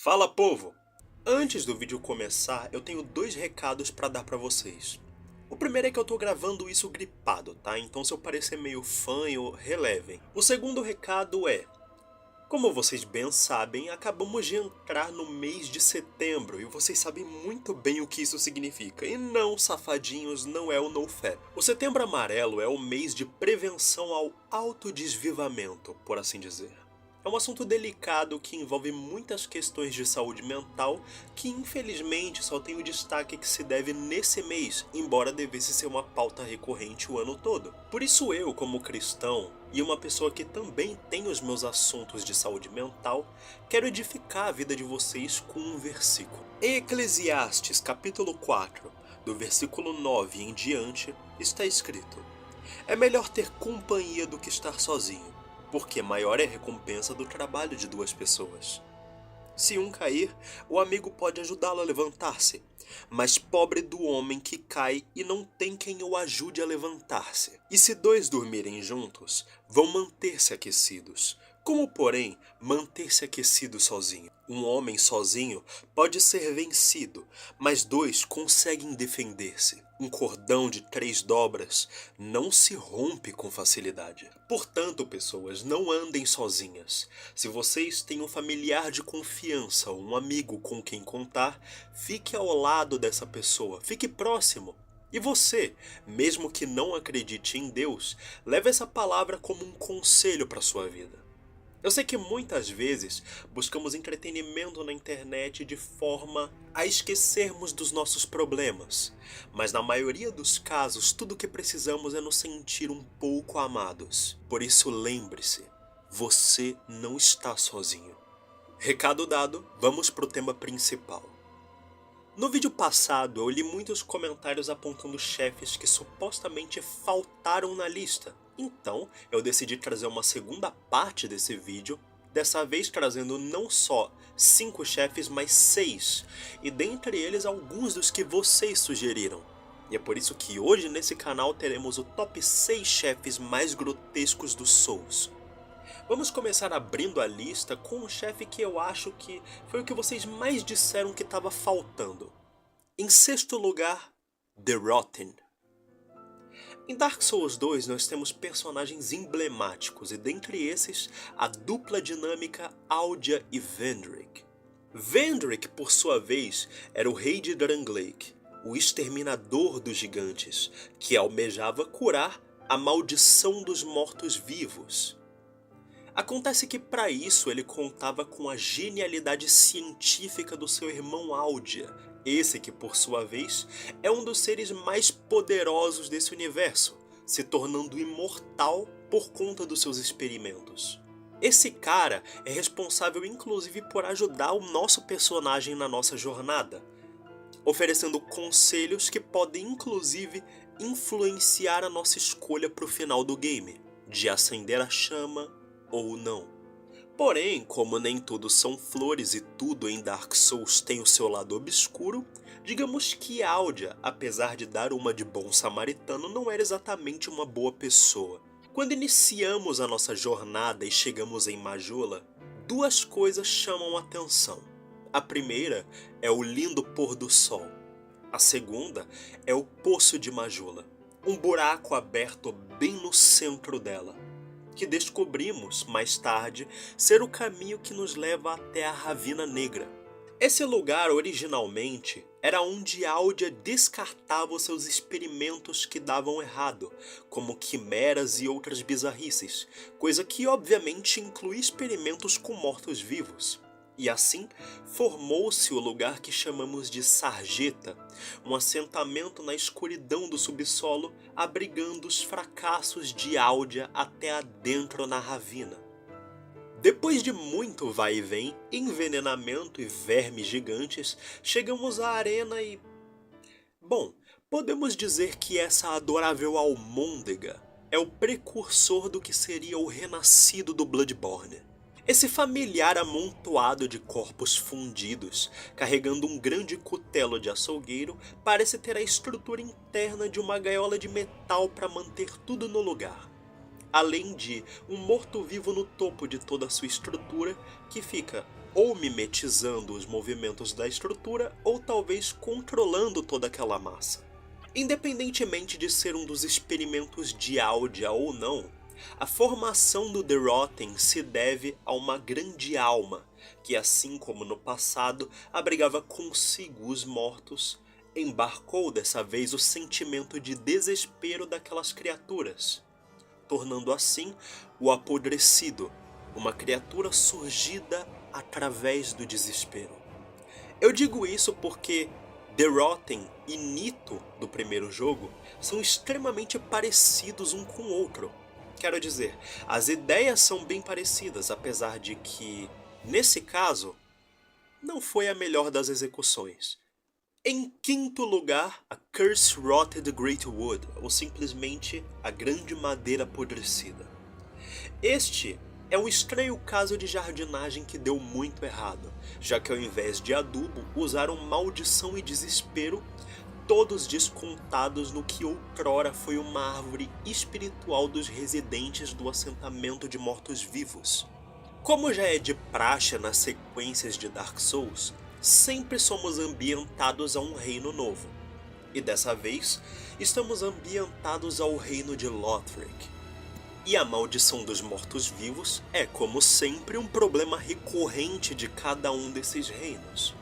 Fala, povo! Antes do vídeo começar, eu tenho dois recados pra dar pra vocês. O primeiro é que eu tô gravando isso gripado, tá? Então se eu parecer meio fanho, relevem. O segundo recado é: como vocês bem sabem, acabamos de entrar no mês de setembro e vocês sabem muito bem o que isso significa. E não, safadinhos, não é o NoFap. O Setembro Amarelo é o mês de prevenção ao autodesvivamento, por assim dizer. É um assunto delicado que envolve muitas questões de saúde mental que infelizmente só tem o destaque que se deve nesse mês, embora devesse ser uma pauta recorrente o ano todo. Por isso eu, como cristão, e uma pessoa que também tem os meus assuntos de saúde mental, quero edificar a vida de vocês com um versículo. Em Eclesiastes capítulo 4, do versículo 9 em diante, está escrito: é melhor ter companhia do que estar sozinho, porque maior é a recompensa do trabalho de duas pessoas. Se um cair, o amigo pode ajudá-lo a levantar-se, mas pobre do homem que cai e não tem quem o ajude a levantar-se. E se dois dormirem juntos, vão manter-se aquecidos. Como, porém, manter-se aquecido sozinho? Um homem sozinho pode ser vencido, mas dois conseguem defender-se. Um cordão de 3 dobras não se rompe com facilidade. Portanto, pessoas, não andem sozinhas. Se vocês têm um familiar de confiança ou um amigo com quem contar, fique ao lado dessa pessoa, fique próximo. E você, mesmo que não acredite em Deus, leve essa palavra como um conselho para sua vida. Eu sei que muitas vezes buscamos entretenimento na internet de forma a esquecermos dos nossos problemas, mas na maioria dos casos tudo o que precisamos é nos sentir um pouco amados. Por isso lembre-se, você não está sozinho. Recado dado, vamos pro tema principal. No vídeo passado eu li muitos comentários apontando chefes que supostamente faltaram na lista. Então eu decidi trazer uma segunda parte desse vídeo, dessa vez trazendo não só 5 chefes, mas 6, e dentre eles alguns dos que vocês sugeriram. E é por isso que hoje nesse canal teremos o top 6 chefes mais grotescos dos Souls. Vamos começar abrindo a lista com um chefe que eu acho que foi o que vocês mais disseram que estava faltando. Em sexto lugar, The Rotten. Em Dark Souls 2 nós temos personagens emblemáticos e dentre esses a dupla dinâmica Aldia e Vendrick. Vendrick, por sua vez, era o rei de Drangleic, o exterminador dos gigantes, que almejava curar a maldição dos mortos-vivos. Acontece que para isso ele contava com a genialidade científica do seu irmão Aldia, esse que por sua vez é um dos seres mais poderosos desse universo, se tornando imortal por conta dos seus experimentos. Esse cara é responsável inclusive por ajudar o nosso personagem na nossa jornada, oferecendo conselhos que podem inclusive influenciar a nossa escolha para o final do game, de acender a chama ou não. Porém, como nem tudo são flores e tudo em Dark Souls tem o seu lado obscuro, digamos que Aldia, apesar de dar uma de bom samaritano, não era exatamente uma boa pessoa. Quando iniciamos a nossa jornada e chegamos em Majula, duas coisas chamam a atenção. A primeira é o lindo pôr do sol. A segunda é o Poço de Majula, um buraco aberto bem no centro dela, que descobrimos mais tarde ser o caminho que nos leva até a Ravina Negra. Esse lugar originalmente era onde Aldia descartava os seus experimentos que davam errado, como quimeras e outras bizarrices, coisa que obviamente inclui experimentos com mortos-vivos. E assim formou-se o lugar que chamamos de Sarjeta, um assentamento na escuridão do subsolo, abrigando os fracassos de Aldia até adentro na ravina. Depois de muito vai e vem, envenenamento e vermes gigantes, chegamos à arena e... Bom, podemos dizer que essa adorável almôndega é o precursor do que seria o renascido do Bloodborne. Esse familiar amontoado de corpos fundidos, carregando um grande cutelo de açougueiro, parece ter a estrutura interna de uma gaiola de metal para manter tudo no lugar. Além de um morto-vivo no topo de toda a sua estrutura, que fica ou mimetizando os movimentos da estrutura, ou talvez controlando toda aquela massa. Independentemente de ser um dos experimentos de Aldia ou não, a formação do The Rotten se deve a uma grande alma, que assim como no passado abrigava consigo os mortos, embarcou dessa vez o sentimento de desespero daquelas criaturas, tornando assim o apodrecido, uma criatura surgida através do desespero. Eu digo isso porque The Rotten e Nito do primeiro jogo são extremamente parecidos um com o outro. Quero dizer, as ideias são bem parecidas, apesar de que, nesse caso, não foi a melhor das execuções. Em quinto lugar, a Curse Rotted Great Wood, ou simplesmente a Grande Madeira Apodrecida. Este é um estranho caso de jardinagem que deu muito errado, já que ao invés de adubo, usaram maldição e desespero, todos descontados no que outrora foi uma árvore espiritual dos residentes do assentamento de mortos-vivos. Como já é de praxe nas sequências de Dark Souls, sempre somos ambientados a um reino novo. E dessa vez, estamos ambientados ao reino de Lothric. E a maldição dos mortos-vivos é, como sempre, um problema recorrente de cada um desses reinos.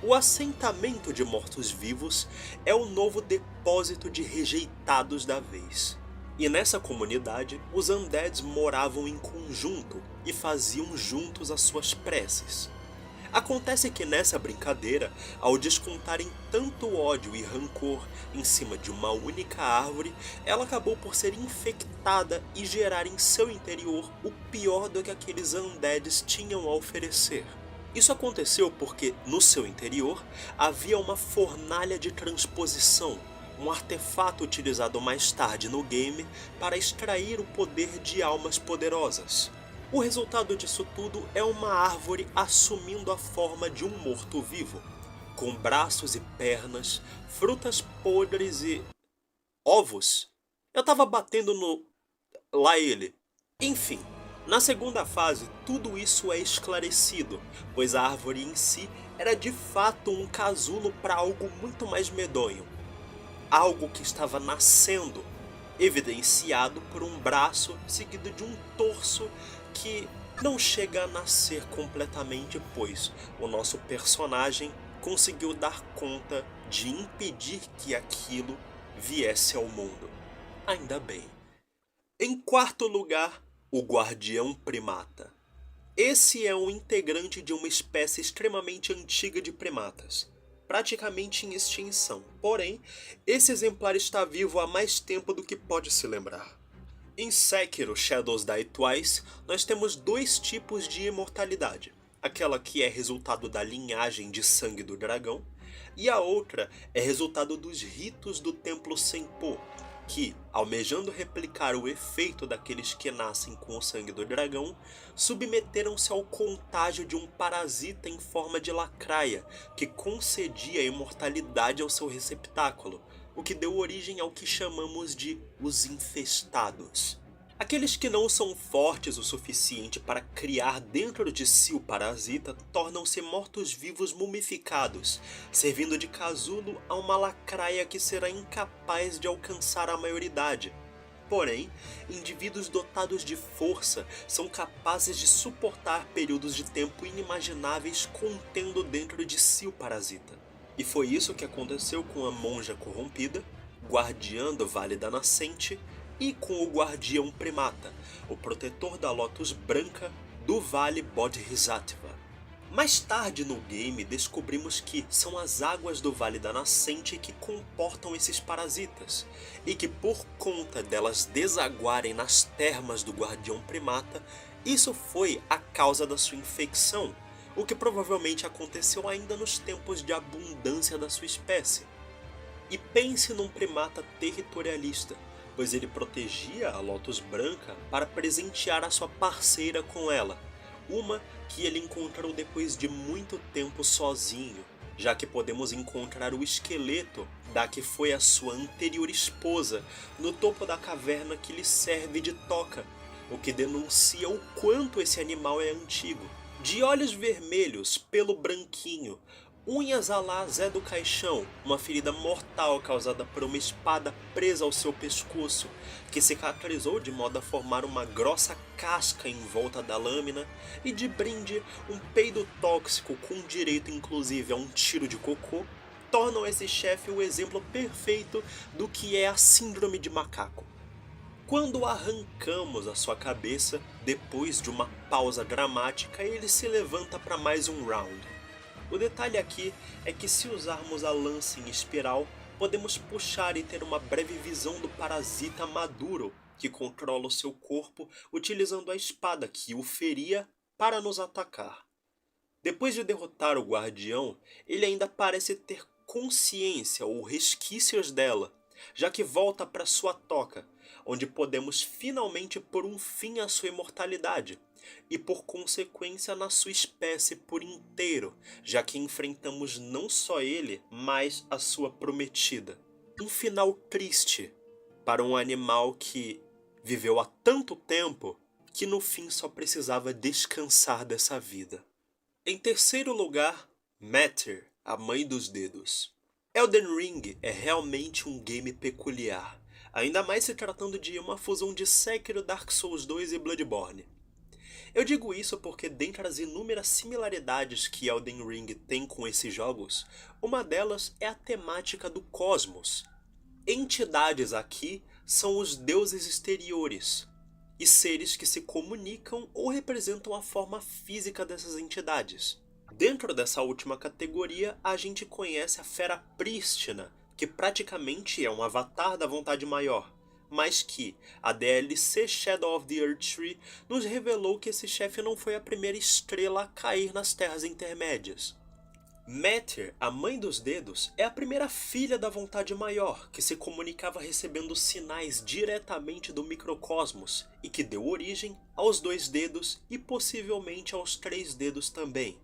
O assentamento de mortos-vivos é o novo depósito de rejeitados da vez. E nessa comunidade, os undeads moravam em conjunto e faziam juntos as suas preces. Acontece que nessa brincadeira, ao descontarem tanto ódio e rancor em cima de uma única árvore, ela acabou por ser infectada e gerar em seu interior o pior do que aqueles undeads tinham a oferecer. Isso aconteceu porque, no seu interior, havia uma fornalha de transposição, um artefato utilizado mais tarde no game para extrair o poder de almas poderosas. O resultado disso tudo é uma árvore assumindo a forma de um morto-vivo, com braços e pernas, frutas podres e... ovos? Eu tava batendo no... lá ele. Enfim. Na segunda fase, tudo isso é esclarecido, pois a árvore em si era de fato um casulo para algo muito mais medonho. Algo que estava nascendo, evidenciado por um braço seguido de um torso que não chega a nascer completamente, pois o nosso personagem conseguiu dar conta de impedir que aquilo viesse ao mundo. Ainda bem. Em quarto lugar, o Guardião Primata. Esse é um integrante de uma espécie extremamente antiga de primatas, praticamente em extinção. Porém, esse exemplar está vivo há mais tempo do que pode se lembrar. Em Sekiro Shadows Die Twice, nós temos dois tipos de imortalidade. Aquela que é resultado da linhagem de sangue do dragão, e a outra é resultado dos ritos do Templo Senpou, que, almejando replicar o efeito daqueles que nascem com o sangue do dragão, submeteram-se ao contágio de um parasita em forma de lacraia, que concedia imortalidade ao seu receptáculo, o que deu origem ao que chamamos de os infestados. Aqueles que não são fortes o suficiente para criar dentro de si o parasita tornam-se mortos-vivos mumificados, servindo de casulo a uma lacraia que será incapaz de alcançar a maioridade. Porém, indivíduos dotados de força são capazes de suportar períodos de tempo inimagináveis contendo dentro de si o parasita. E foi isso que aconteceu com a monja corrompida, guardiã do Vale da Nascente, e com o Guardião Primata, o protetor da Lotus Branca do Vale Bodhisattva. Mais tarde no game descobrimos que são as águas do Vale da Nascente que comportam esses parasitas, e que por conta delas desaguarem nas termas do Guardião Primata, isso foi a causa da sua infecção, o que provavelmente aconteceu ainda nos tempos de abundância da sua espécie. E pense num primata territorialista, pois ele protegia a Lotus Branca para presentear a sua parceira com ela, uma que ele encontrou depois de muito tempo sozinho, já que podemos encontrar o esqueleto da que foi a sua anterior esposa no topo da caverna que lhe serve de toca, o que denuncia o quanto esse animal é antigo, De olhos vermelhos, pelo branquinho, unhas à la Zé do Caixão, uma ferida mortal causada por uma espada presa ao seu pescoço, que cicatrizou de modo a formar uma grossa casca em volta da lâmina, e de brinde, um peido tóxico com direito inclusive a um tiro de cocô, tornam esse chefe o exemplo perfeito do que é a síndrome de macaco. Quando arrancamos a sua cabeça, depois de uma pausa dramática, ele se levanta para mais um round. O detalhe aqui é que se usarmos a lança em espiral, podemos puxar e ter uma breve visão do parasita maduro, que controla o seu corpo utilizando a espada que o feria para nos atacar. Depois de derrotar o guardião, ele ainda parece ter consciência ou resquícios dela, já que volta para sua toca, onde podemos finalmente pôr um fim à sua imortalidade, e por consequência na sua espécie por inteiro, já que enfrentamos não só ele, mas a sua prometida. Um final triste para um animal que viveu há tanto tempo que no fim só precisava descansar dessa vida. Em terceiro lugar, Matter, a Mãe dos Dedos. Elden Ring é realmente um game peculiar, ainda mais se tratando de uma fusão de Sekiro, Dark Souls 2 e Bloodborne. Eu digo isso porque dentre as inúmeras similaridades que Elden Ring tem com esses jogos, uma delas é a temática do cosmos. Entidades aqui são os deuses exteriores, e seres que se comunicam ou representam a forma física dessas entidades. Dentro dessa última categoria, a gente conhece a Fera Prístina, que praticamente é um avatar da Vontade Maior, mas que a DLC Shadow of the Erdtree nos revelou que esse chefe não foi a primeira estrela a cair nas Terras Intermédias. Matter, a Mãe dos Dedos, é a primeira filha da Vontade Maior, que se comunicava recebendo sinais diretamente do microcosmos e que deu origem aos 2 dedos e possivelmente aos 3 dedos também.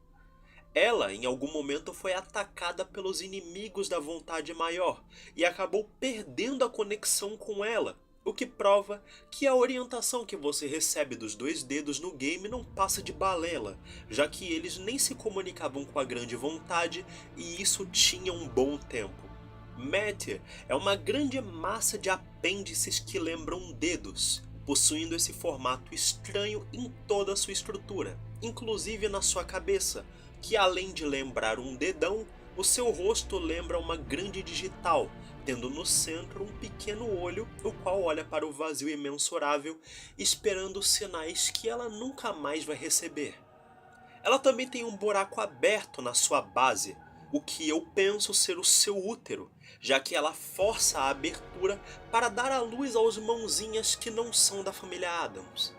Ela, em algum momento, foi atacada pelos inimigos da Vontade Maior e acabou perdendo a conexão com ela, o que prova que a orientação que você recebe dos 2 dedos no game não passa de balela, já que eles nem se comunicavam com a Grande Vontade e isso tinha um bom tempo. Matter é uma grande massa de apêndices que lembram dedos, possuindo esse formato estranho em toda a sua estrutura, inclusive na sua cabeça, que além de lembrar um dedão, o seu rosto lembra uma grande digital, tendo no centro um pequeno olho, o qual olha para o vazio imensurável, esperando sinais que ela nunca mais vai receber. Ela também tem um buraco aberto na sua base, o que eu penso ser o seu útero, já que ela força a abertura para dar à luz aos mãozinhas que não são da família Addams.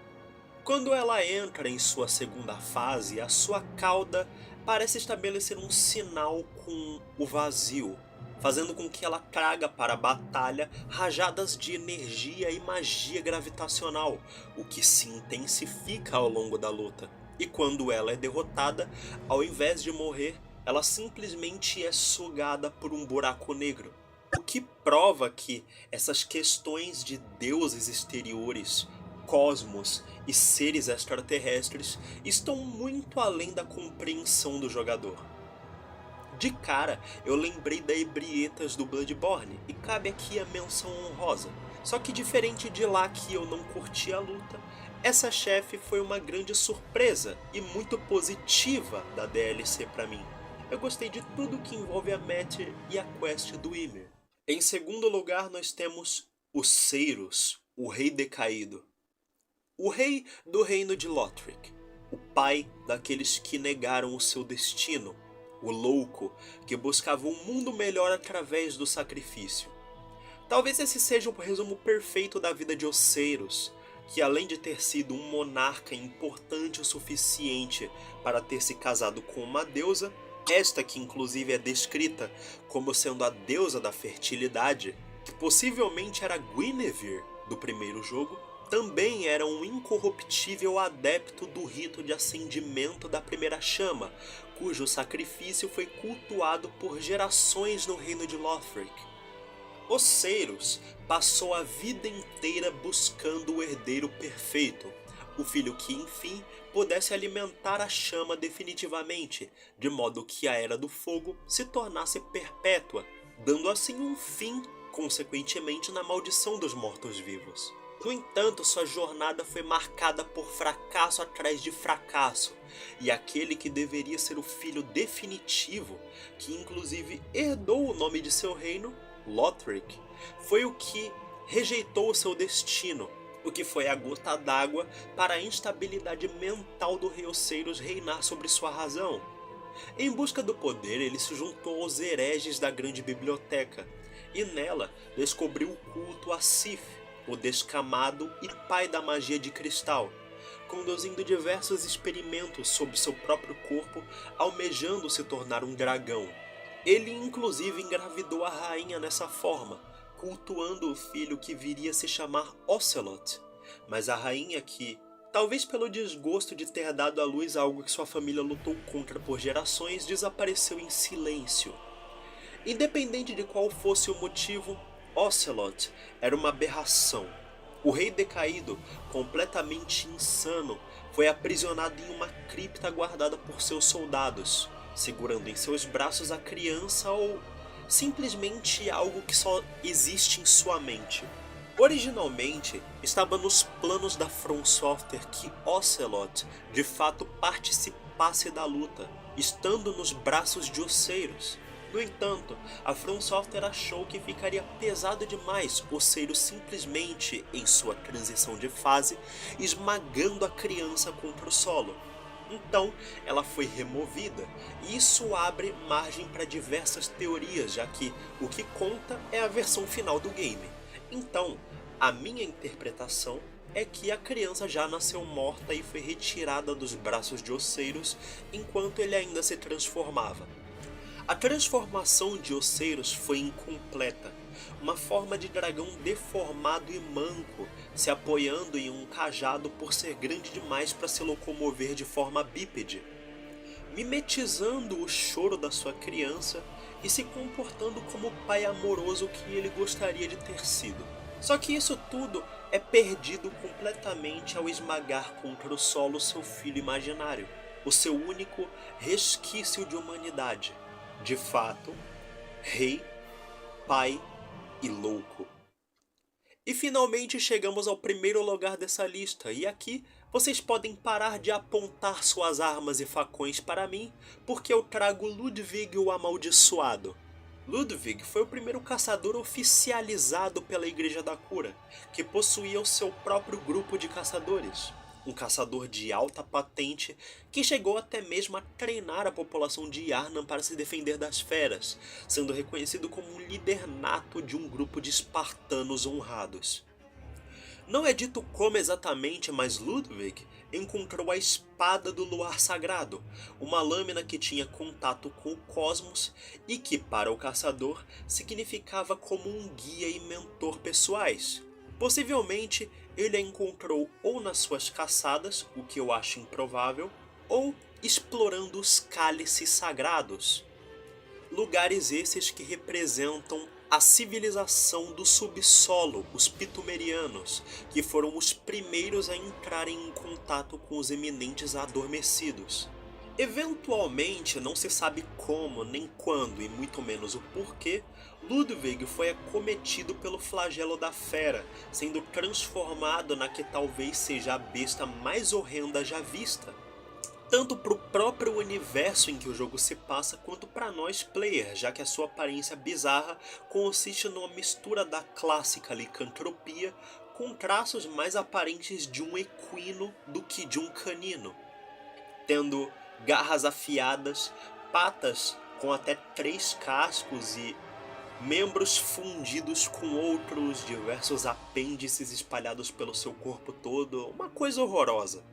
Quando ela entra em sua segunda fase, a sua cauda parece estabelecer um sinal com o vazio, fazendo com que ela traga para a batalha rajadas de energia e magia gravitacional, o que se intensifica ao longo da luta. E quando ela é derrotada, ao invés de morrer, ela simplesmente é sugada por um buraco negro. O que prova que essas questões de deuses exteriores, cosmos e seres extraterrestres estão muito além da compreensão do jogador. De cara, eu lembrei da Ebrietas do Bloodborne, e cabe aqui a menção honrosa. Só que diferente de lá que eu não curti a luta, essa chefe foi uma grande surpresa e muito positiva da DLC pra mim. Eu gostei de tudo que envolve a Matter e a quest do Ymir. Em segundo lugar nós temos o Seiros, o Rei Decaído. O rei do reino de Lothric, o pai daqueles que negaram o seu destino, o louco que buscava um mundo melhor através do sacrifício. Talvez esse seja o resumo perfeito da vida de Oceiros, que além de ter sido um monarca importante o suficiente para ter se casado com uma deusa, esta que inclusive é descrita como sendo a deusa da fertilidade, que possivelmente era Guinevere do primeiro jogo, também era um incorruptível adepto do rito de acendimento da primeira chama, cujo sacrifício foi cultuado por gerações no reino de Lothric. Oceiros passou a vida inteira buscando o herdeiro perfeito, O filho que, enfim, pudesse alimentar a chama definitivamente, de modo que a Era do Fogo se tornasse perpétua, dando assim um fim, consequentemente, na maldição dos mortos-vivos. No entanto, sua jornada foi marcada por fracasso atrás de fracasso, e aquele que deveria ser o filho definitivo, que inclusive herdou o nome de seu reino, Lothric, foi o que rejeitou o seu destino, o que foi a gota d'água para a instabilidade mental do rei Oceiros reinar sobre sua razão. Em busca do poder, ele se juntou aos hereges da grande biblioteca, e nela descobriu o culto a Sif, o descamado e pai da magia de cristal, conduzindo diversos experimentos sobre seu próprio corpo, almejando se tornar um dragão. Ele inclusive engravidou a rainha nessa forma, cultuando o filho que viria a se chamar Ocelot, mas a rainha que, talvez pelo desgosto de ter dado à luz algo que sua família lutou contra por gerações, desapareceu em silêncio. Independente de qual fosse o motivo, Ocelot era uma aberração. O rei decaído, completamente insano, foi aprisionado em uma cripta guardada por seus soldados, segurando em seus braços a criança ou simplesmente algo que só existe em sua mente. Originalmente, estava nos planos da From Software que Ocelot de fato participasse da luta, estando nos braços de Oceiros. No entanto, a From Software achou que ficaria pesado demais Oceiros simplesmente, em sua transição de fase, esmagando a criança contra o solo. Então, ela foi removida, e isso abre margem para diversas teorias, já que o que conta é a versão final do game. Então, a minha interpretação é que a criança já nasceu morta e foi retirada dos braços de Oceiros enquanto ele ainda se transformava. A transformação de Oceiros foi incompleta, uma forma de dragão deformado e manco, se apoiando em um cajado por ser grande demais para se locomover de forma bípede, mimetizando o choro da sua criança e se comportando como o pai amoroso que ele gostaria de ter sido. Só que isso tudo é perdido completamente ao esmagar contra o solo seu filho imaginário, o seu único resquício de humanidade. De fato, rei, pai e louco. E finalmente chegamos ao primeiro lugar dessa lista, e aqui vocês podem parar de apontar suas armas e facões para mim, porque eu trago Ludwig o Amaldiçoado. Ludwig foi o primeiro caçador oficializado pela Igreja da Cura, que possuía o seu próprio grupo de caçadores. Um caçador de alta patente que chegou até mesmo a treinar a população de Yharnam para se defender das feras, sendo reconhecido como um líder nato de um grupo de espartanos honrados. Não é dito como exatamente, mas Ludwig encontrou a Espada do Luar Sagrado, uma lâmina que tinha contato com o cosmos e que, para o caçador, significava como um guia e mentor pessoais. Possivelmente, ele a encontrou ou nas suas caçadas, o que eu acho improvável, ou explorando os cálices sagrados. Lugares esses que representam a civilização do subsolo, os Pitumerianos, que foram os primeiros a entrarem em contato com os eminentes adormecidos. Eventualmente, não se sabe como, nem quando e muito menos o porquê, Ludwig foi acometido pelo flagelo da fera, sendo transformado na que talvez seja a besta mais horrenda já vista. Tanto para o próprio universo em que o jogo se passa, quanto para nós players, já que a sua aparência bizarra consiste numa mistura da clássica licantropia com traços mais aparentes de um equino do que de um canino, tendo garras afiadas, patas com até 3 cascos e membros fundidos com outros, diversos apêndices espalhados pelo seu corpo todo, uma coisa horrorosa.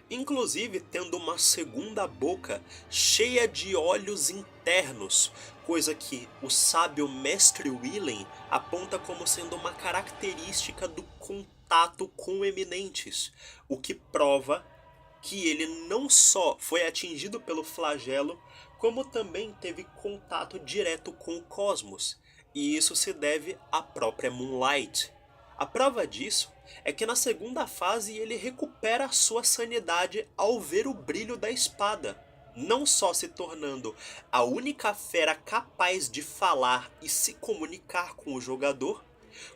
Inclusive tendo uma segunda boca cheia de olhos internos, coisa que o sábio Mestre Willem aponta como sendo uma característica do contato com eminentes, o que prova que ele não só foi atingido pelo flagelo, como também teve contato direto com o cosmos, e isso se deve à própria Moonlight. A prova disso é que na segunda fase ele recupera a sua sanidade ao ver o brilho da espada, não só se tornando a única fera capaz de falar e se comunicar com o jogador,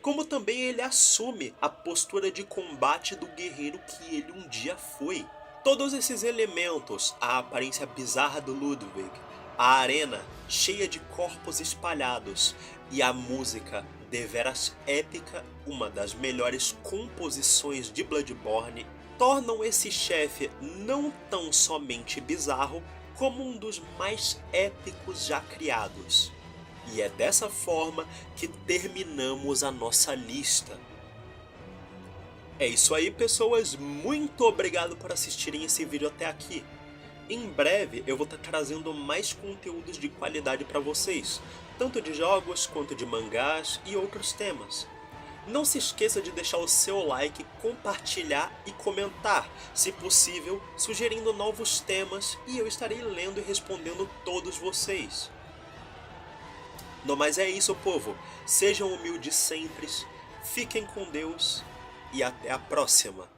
como também ele assume a postura de combate do guerreiro que ele um dia foi. Todos esses elementos, a aparência bizarra do Ludwig, a arena cheia de corpos espalhados e a música deveras épica, uma das melhores composições de Bloodborne, tornam esse chefe não tão somente bizarro, como um dos mais épicos já criados. E é dessa forma que terminamos a nossa lista. É isso aí, pessoas, muito obrigado por assistirem esse vídeo até aqui. Em breve eu vou estar trazendo mais conteúdos de qualidade para vocês, tanto de jogos quanto de mangás e outros temas. Não se esqueça de deixar o seu like, compartilhar e comentar, se possível, sugerindo novos temas, e eu estarei lendo e respondendo todos vocês. No mais é isso, povo. Sejam humildes sempre, fiquem com Deus e até a próxima.